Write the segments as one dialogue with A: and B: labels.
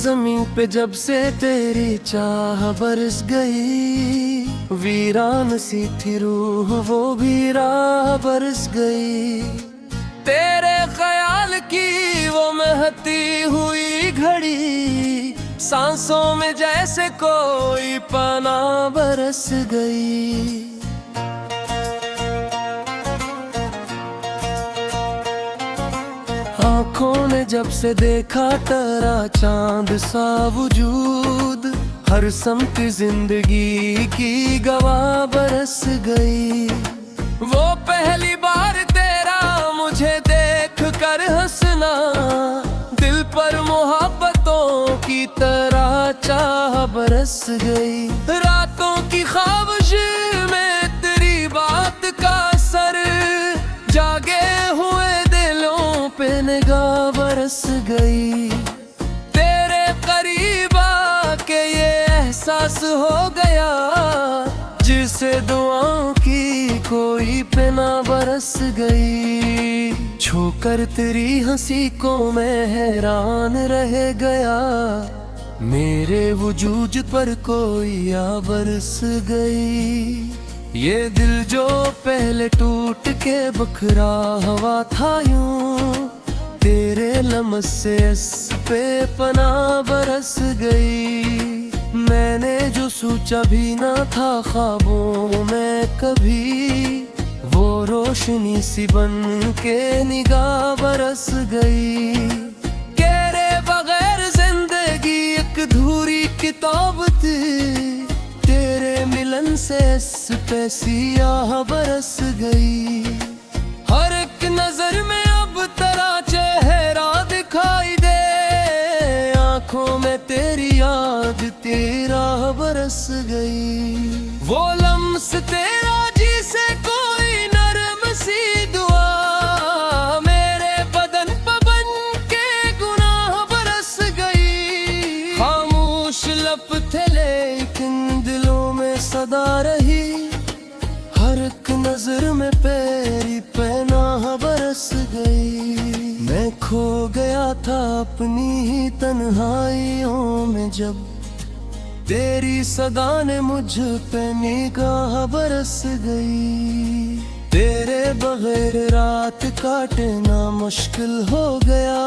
A: ज़मीं पे जब से तेरी चाह बरस गई, वीरान सी थी रूह वो भी राह बरस गई। तेरे ख्याल की वो महती हुई घड़ी, सांसों में जैसे कोई पनाह बरस गई। आँखों ने जब से देखा तेरा चांद सा वजूद, हर समत जिंदगी की गवाह बरस गई। वो पहली बार तेरा मुझे देख कर हंसना, दिल पर मोहब्बतों की तरह चाह बरस गई। रातों की ख्वाहिश में तेरी बात का असर, जागे हुए दिलों पे निगाह बरस गई। तेरे करीब आके ये एहसास हो गया, जिसे दुआओं की कोई पिना बरस गई। छूकर तेरी हंसी को मैं हैरान रह गया, मेरे वजूद पर कोई आ बरस गई। ये दिल जो पहले टूट के बखरा हुआ था यूं, तेरे लम्स से इस पे पनाह बरस गई। मैंने जो सोचा भी ना था ख्वाबों में कभी, वो रोशनी सी बन के निगाह बरस गई। तेरे बगैर जिंदगी एक अधूरी किताब थी, तेरे मिलन से इस पे सियाह बरस गई। हर एक नजर में अब तेरा चेहरा दिखाई दे, आंखों में तेरी याद तेरा बरस गई। वो लम्स तेरा जिसे कोई नरम सी दुआ, मेरे बदन पर बन के गुनाह बरस गई। खामोश लब थे लेकिन दिलों में सदा रही, हर एक नजर में तेरी पनाह बरस गई। मैं खो गया था अपनी ही तन्हाइयों में, जब तेरी सदा ने मुझ पे निगाह बरस गई। तेरे बगैर रात काटना मुश्किल हो गया,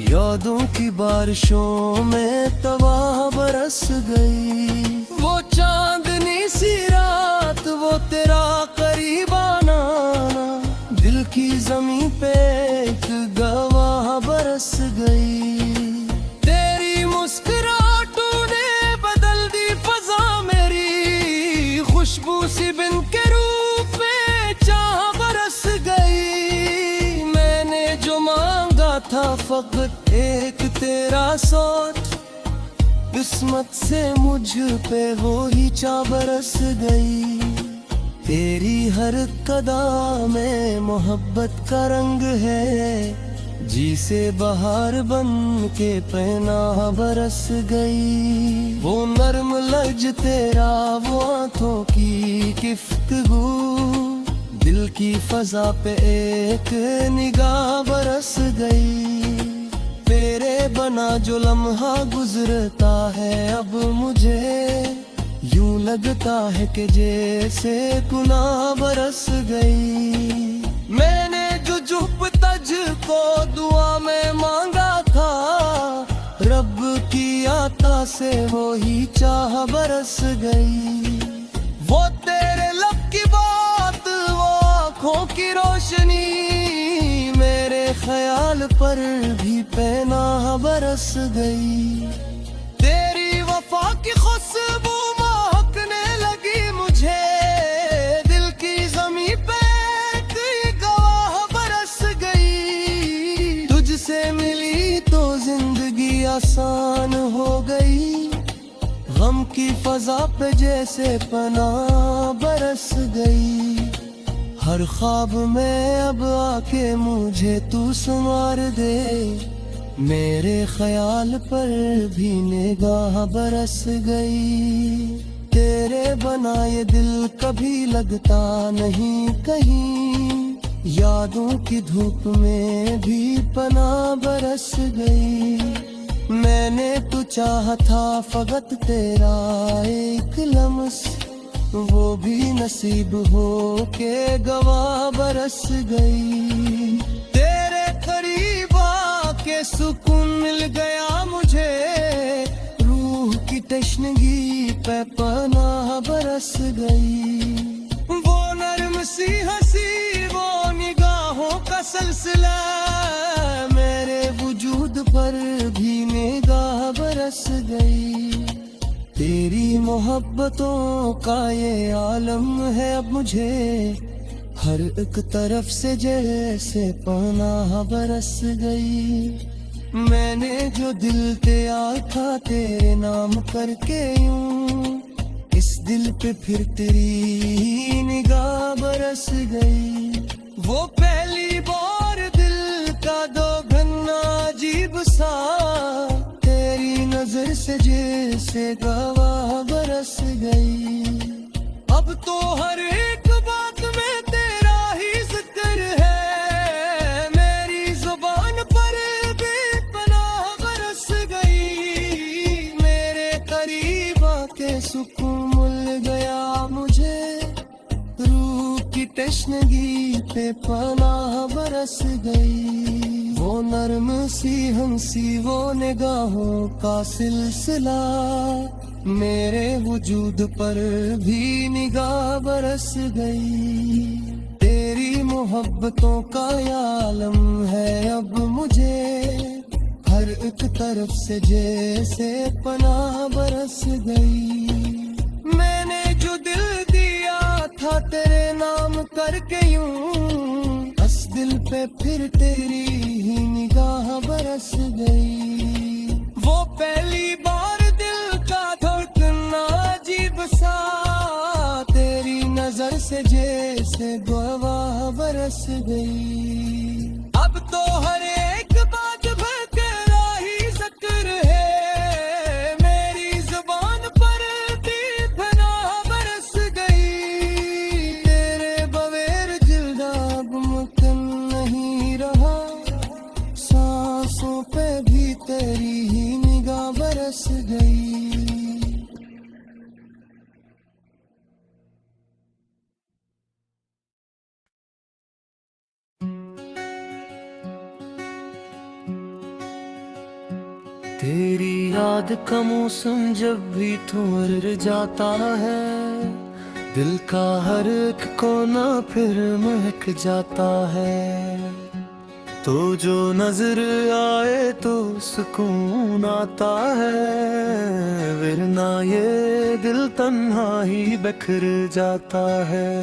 A: यादों की बारिशों में तबाह बरस गई। वो चांदनी सी रात, वो तेरा करीब आना, दिल की ज़मीं पे एक गवाह बरस गई। तेरी मुस्कुराहटों ने बदल दी फजा मेरी, खुशबू सी बिन के रूप में चाह बरस गई। मैंने जो मांगा था फकत एक तेरा सोच, किस्मत से मुझ पे वो ही चाह बरस गई। तेरी हर कदा में मोहब्बत का रंग है, जी से बहार बन के पनाह बरस गई। वो नर्म लज तेरा, वो आंखों की गुफ्तगू, दिल की फजा पे एक निगाह बरस गई। तेरे बना जो लम्हा गुजरता है अब मुझे, यूं लगता है कि जैसे गुनाह बरस गई। मैंने जो जुब तज को दुआ में मांगा था, रब की आता से वो ही चाह बरस गई। वो तेरे लब की बात, वो आँखों की रोशनी, मेरे ख्याल पर भी पनाह बरस गई। तेरी वफा की खुशबू महकने लगी मुझे, दिल की ज़मीं पे एक गवाह बरस गई। तुझसे मिली तो जिंदगी आसान हो गई, गम की फजा पे जैसे पनाह बरस गई। हर ख्वाब में अब आके मुझे तू संवार दे, मेरे ख्याल पर भी निगाह बरस गई। तेरे बनाए दिल कभी लगता नहीं कहीं, यादों की धूप में भी पनाह बरस गई। मैंने तो चाहा था फकत तेरा एक लम्स, वो भी नसीब हो के गवाह बरस गई। तेरे करीब आके सुकून मिल गया मुझे, रूह की तशनगी पे पनाह बरस गई। वो नर्म सी हंसी, वो निगाहों का सिलसिला, मेरे वजूद पर भी निगाह बरस गई। तेरी मोहब्बतों का ये आलम है अब मुझे, हर एक तरफ से जैसे पनाह बरस गई। मैंने जो दिल दिया था तेरे नाम करके यूं, इस दिल पे फिर तेरी निगाह बरस गई। वो पहली बार दिल का दो घन्ना अजीब सा, तेरी नजर से जैसे गवाह बरस गई। अब तो हर एक बात में तेरा ही जिक्र है, मेरी जुबान पर बेपनाह बरस गई। मेरे करीब आके सुकून मिल गया मुझे, रूह की तशनगी पे पनाह बरस गई। वो नर्म सी हंसी, वो निगाहों का सिलसिला, मेरे वजूद पर भी निगाह बरस गई। तेरी मोहब्बतों का आलम है अब मुझे, हर एक तरफ से जैसे पनाह बरस गई। मैंने जो दिल दिया था तेरे नाम करके यूं, बस दिल पे फिर तेरी ही निगाह बरस गई। वो पहली बार दिल का धड़कना अजीब सा, तेरी नजर से जैसे गवाह बरस गई। अब तो हर एक बात भर तेरा ही जिक्र है, मेरी जुबान पर भी पनाह बरस गई। तेरे बगैर जिल्दा अब मुमकिन नहीं रहा, सांसों पे भी तेरी ही निगाह बरस गई। तेरी याद का मौसम जब भी थोर जाता है, दिल का हर एक कोना फिर महक जाता है। तो जो नजर आए तो सुकून आता है, वरना ये दिल तन्हा ही बिखर जाता है।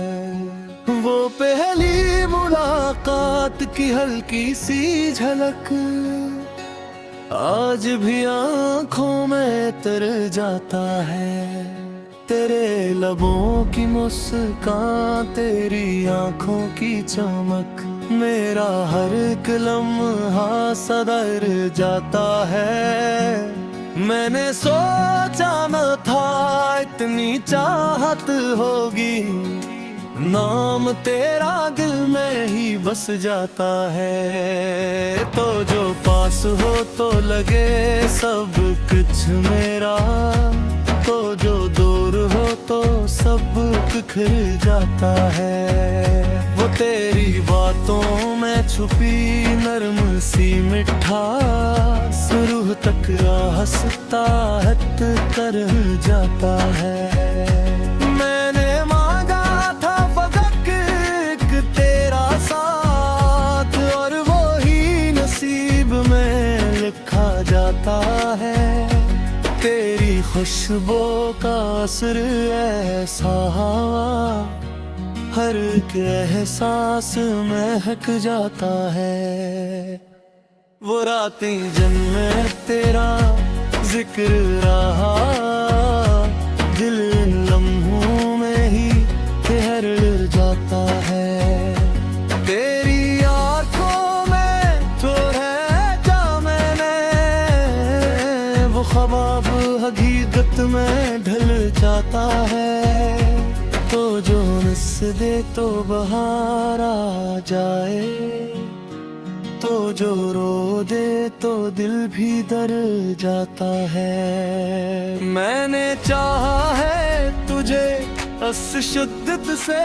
A: वो पहली मुलाकात की हल्की सी झलक आज भी आंखों में तर जाता है। तेरे लबों की मुस्कान, तेरी आंखों की चमक, मेरा हर एक लम्हा सदर जाता है। मैंने सोचा न था इतनी चाहत होगी, नाम तेरा दिल में ही बस जाता है। तो जो पास हो तो लगे सब कुछ मेरा, तो जो दूर हो तो सब बिखर जाता है। वो तेरी बातों में छुपी नर्म सी मिठास, रूह तक हंसता है कर जाता है। मैंने मांगा था फकत एक तेरा साथ, और वो ही नसीब में लिखा जाता है। तेरी खुशबू का असर ऐसा, हर एक एहसास महक जाता है। वो रातें जन्नत तेरा जिक्र रहा, दिल इन लम्हों में ही ठहर जाता है। तेरी आंखों में तो है जा मैंने, वो ख्वाब हकीकत में ढल जाता है। तो जो नस दे तो बहार आ जाए, तो जो रो दे तो दिल भी दर जाता है। मैंने चाहा है तुझे अस शिद्दत से,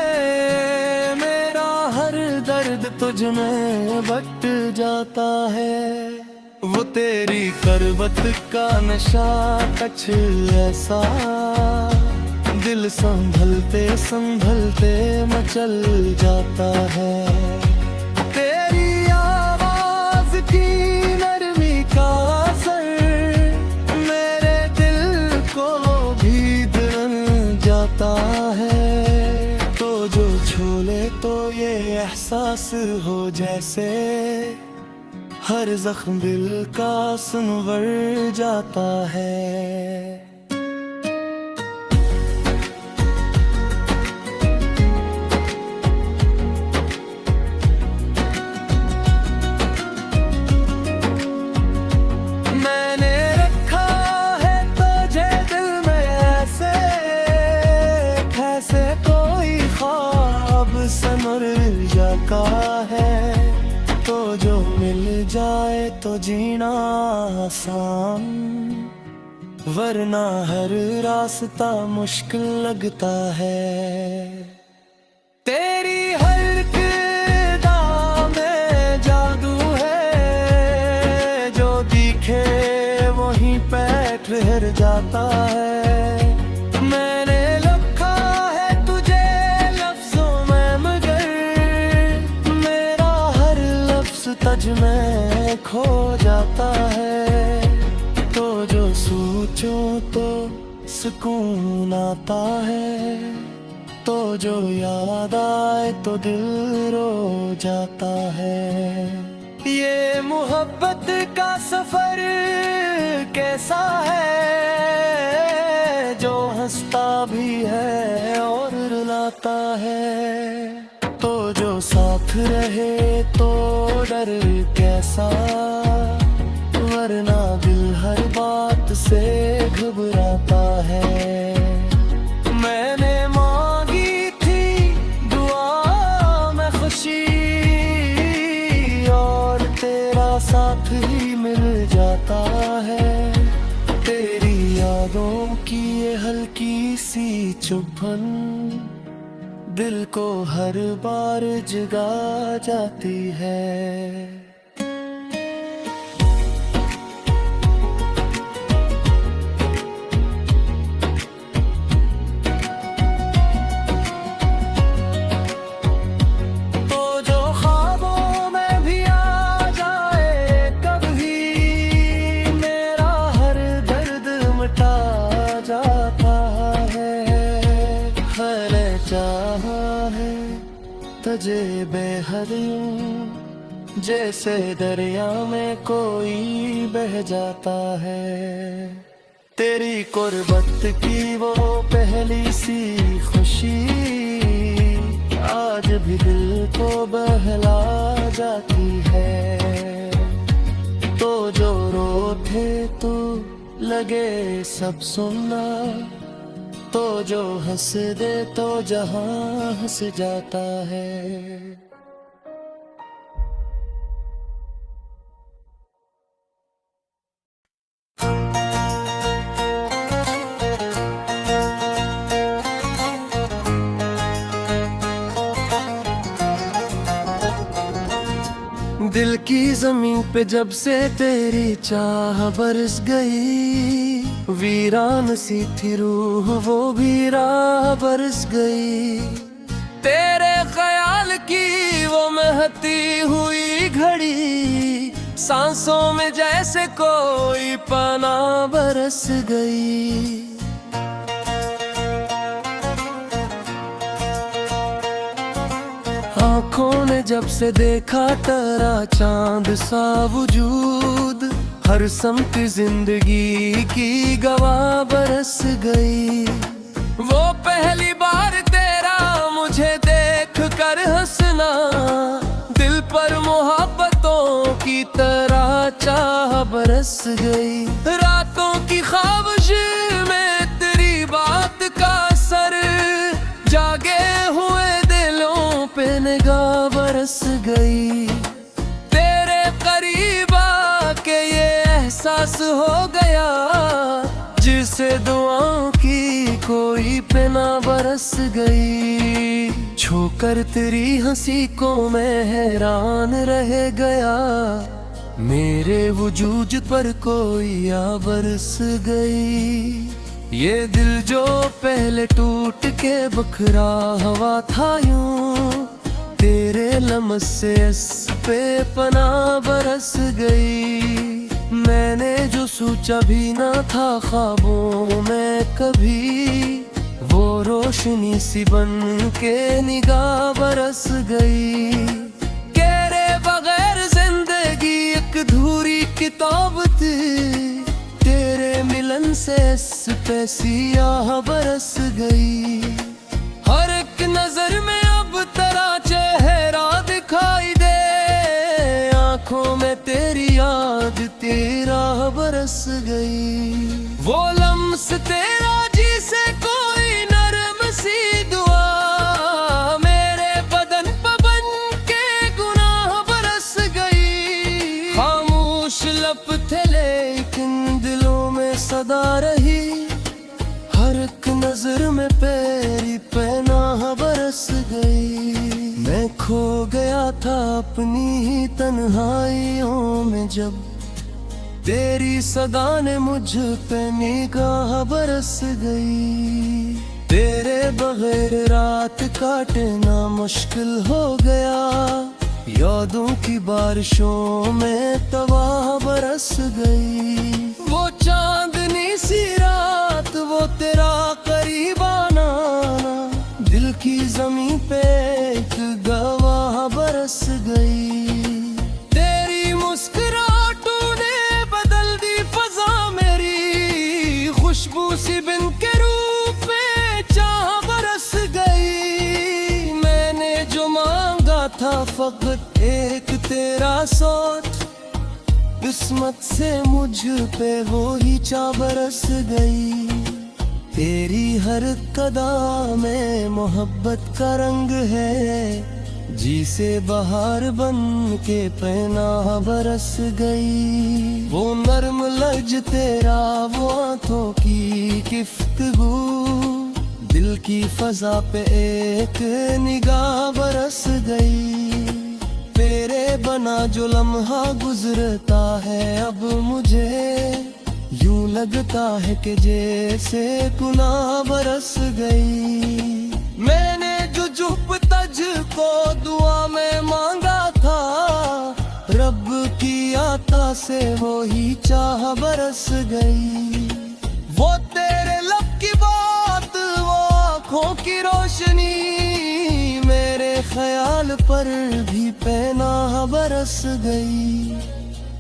A: मेरा हर दर्द तुझ में बट जाता है। वो तेरी करवत का नशा कछ ऐसा, दिल संभलते संभलते मचल जाता है। तेरी आवाज की नरमी का असर मेरे दिल को भी दरन जाता है। तो जो छोले तो ये एहसास हो जैसे हर जख्म दिल का संवर जाता है। मैंने रखा है तुझे दिल में ऐसे, कैसे कोई ख्वाब सनर जाता है। तो जो मिल जाए तो जीना आसान, वरना हर रास्ता मुश्किल लगता है। तेरी हर किरदा में जादू है, जो दिखे वहीं पे ठहर जाता है। मैंने लिखा है तुझे लफ्जों में मगर मेरा हर लफ्ज तज में खो जाता है। तो जो सोचो तो सुकून आता है, तो जो याद आए तो दिल रो जाता है। ये मोहब्बत का सफर कैसा है, जो हंसता भी है और रुलाता है। तो जो साथ रहे तो डर कैसा, वरना दिल हर बात से घबराता है। मैंने मांगी थी दुआ में खुशी, और तेरा साथ ही मिल जाता है। तेरी यादों की ये हल्की सी चुभन दिल को हर बार जगा जाती है। तजे बेहद यूं जैसे दरिया में कोई बह जाता है। तेरी कुर्बत की वो पहली सी खुशी आज भी दिल को बहला जाती है। तो जो रोते तो लगे सब सुनना, तो जो हंस दे तो जहां हंस जाता है। दिल की जमीन पे जब से तेरी चाह बरस गई, वीरान सी थी रूह वो भी राह बरस गई। तेरे ख्याल की वो महती हुई घड़ी सांसों में जैसे कोई पना बरस गई। आँखों ने जब से देखा तेरा चांद सा वजूद, हर समत जिंदगी की गवाह बरस गई। वो पहली बार तेरा मुझे देख कर हंसना, दिल पर मोहब्बतों की तरह चाह बरस गई। रातों की ख्वाहिश में तेरी बात का असर, जागे हुए दिलों पे निगाह बरस गई। तेरे दुआओं की कोई पे ना बरस गई। छूकर तेरी हंसी को मैं हैरान रह गया, मेरे वजूद पर कोई आ बरस गई। ये दिल जो पहले टूट के बखरा हुआ था यूं, तेरे लम्स से इस पे पना बरस गई। मैंने जो सोचा भी ना था ख्वाबों में कभी, वो रोशनी सी बन के निगाह बरस गई। तेरे बगैर जिंदगी एक अधूरी किताब थी, तेरे मिलन से इस पे सियाह बरस गई। हर एक नजर में अब तेरा चेहरा दिखाई दे, आंखों में तेरी याद तेरा बरस गई। वो लम्स तेरा जिसे कोई नरम सी दुआ, मेरे बदन पर बन के गुनाह बरस गई। खामोश लब थे लेकिन दिलों में सदा रही, हर एक नजर में पेरी पनाह बरस गई। मैं खो गया था अपनी ही तन्हाइयों में, जब तेरी सदा ने मुझ पे निगाह बरस गई। तेरे बगैर रात काटना मुश्किल हो गया, यादों की बारिशों में तबाह बरस गई। वो चांदनी सी रात, वो तेरा करीब आना, दिल की जमीन पे एक गवाह बरस गई। तेरी मुस्कुराहटों ने बदल दी फजा मेरी, खुशबू सी बिन के रूप में चाह बरस गई। मैंने जो मांगा था फकत एक तेरा सौत, किस्मत से मुझ पे वो ही चाह बरस गई। तेरी हर कदम में मोहब्बत का रंग है, जी से बाहर बन के पनाह बरस गई। वो नर्म लज तेरा, वो आंखों की गुफ्तगू, दिल की फजा पे एक निगाह बरस गई। तेरे बना जो लम्हा गुजरता है अब मुझे, यूं लगता है कि जैसे गुनाह बरस गई। मैंने जो चुप तज को दुआ में मांगा था, रब की आता से वो ही चाह बरस गई। वो तेरे लब की बात, वो आँखों की रोशनी, मेरे ख्याल पर भी पनाह बरस गई।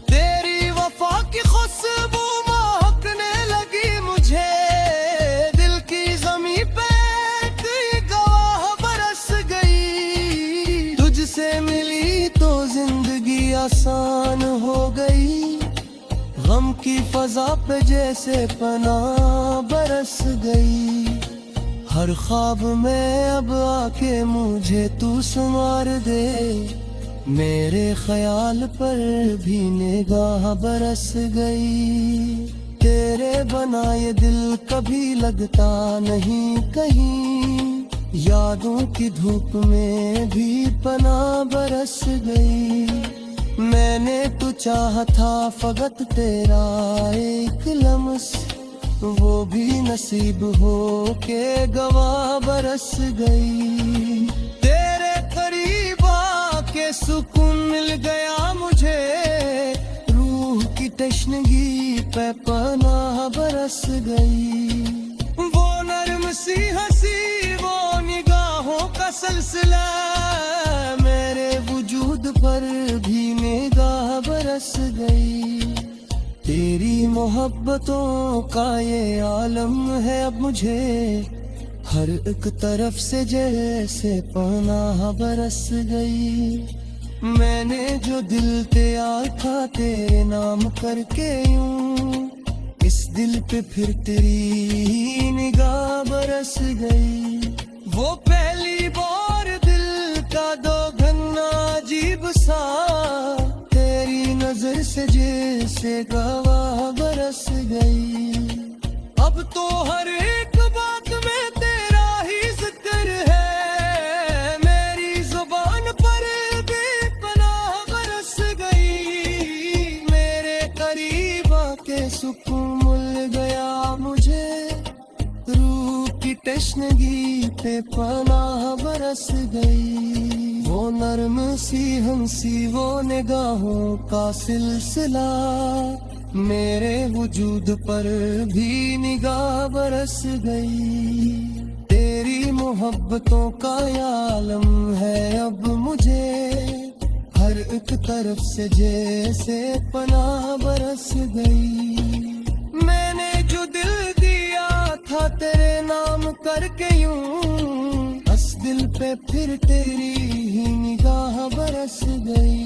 A: तेरी वफा की खुशबू महकने लगी मुझे, दिल की जमीन पे एक गवाह बरस गई। तुझसे मिली तो जिंदगी आसान हो गई, गम की फजा पे जैसे पनाह बरस गई। हर ख्वाब में अब आके मुझे तू संवार दे, मेरे ख्याल पर भी निगाह बरस गई। तेरे बनाए दिल कभी लगता नहीं कहीं, यादों की धूप में भी पनाह बरस गई। मैंने तो चाहा था फकत तेरा एक लम्स, वो भी नसीब हो के गवाह बरस गई। तेरे करीब आके सुकून मिल गया मुझे, रूह की तशनगी पे पनाह बरस गई। वो नर्म सी हंसी, वो निगाहों का सिलसिला, मेरे वजूद पर भी निगाह बरस गई। तेरी मोहब्बतों का ये आलम है अब मुझे, हर एक तरफ से जैसे पनाह बरस गई। मैंने जो दिल तैयार था तेरे नाम करके यूं, इस दिल पे फिर तेरी निगाह बरस गई। वो पहली बार दिल का दोगना अजीब सा, तेरी नजर से जैसे गवाह बरस गई। अब तो हर एक बात में तेरा ही जिक्र है, मेरी जुबान पर बेपनाह बरस गई, मेरे करीब आके सुकून मिल गया मुझे, रूह की तश्नगी पे पनाह बरस गई। वो नर्म सी हंसी वो निगाहों का सिलसिला, मेरे वजूद पर भी निगाह बरस गई। तेरी मोहब्बतों का आलम है अब मुझे, हर एक तरफ से जैसे पनाह बरस गई। मैंने जो दिल दिया था तेरे नाम करके यूं, बस दिल पे फिर तेरी ही निगाह बरस गई।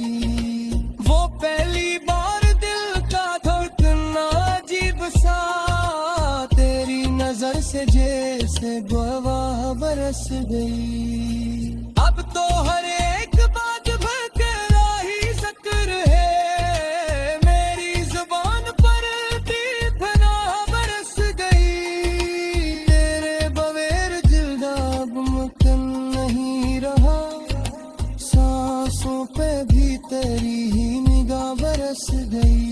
A: वो पहली बार दिल का धड़कना अजीब सा, तेरी नजर से जैसे गवाह बरस गई। अब तो हर एक बात भकरा ही जिक्र है, मेरी जुबान पर बेपनाह बरस गई। तेरे बगैर दिल अब मुमकिन नहीं रहा, सांसों पे भी तेरी ही निगाह बरस गई।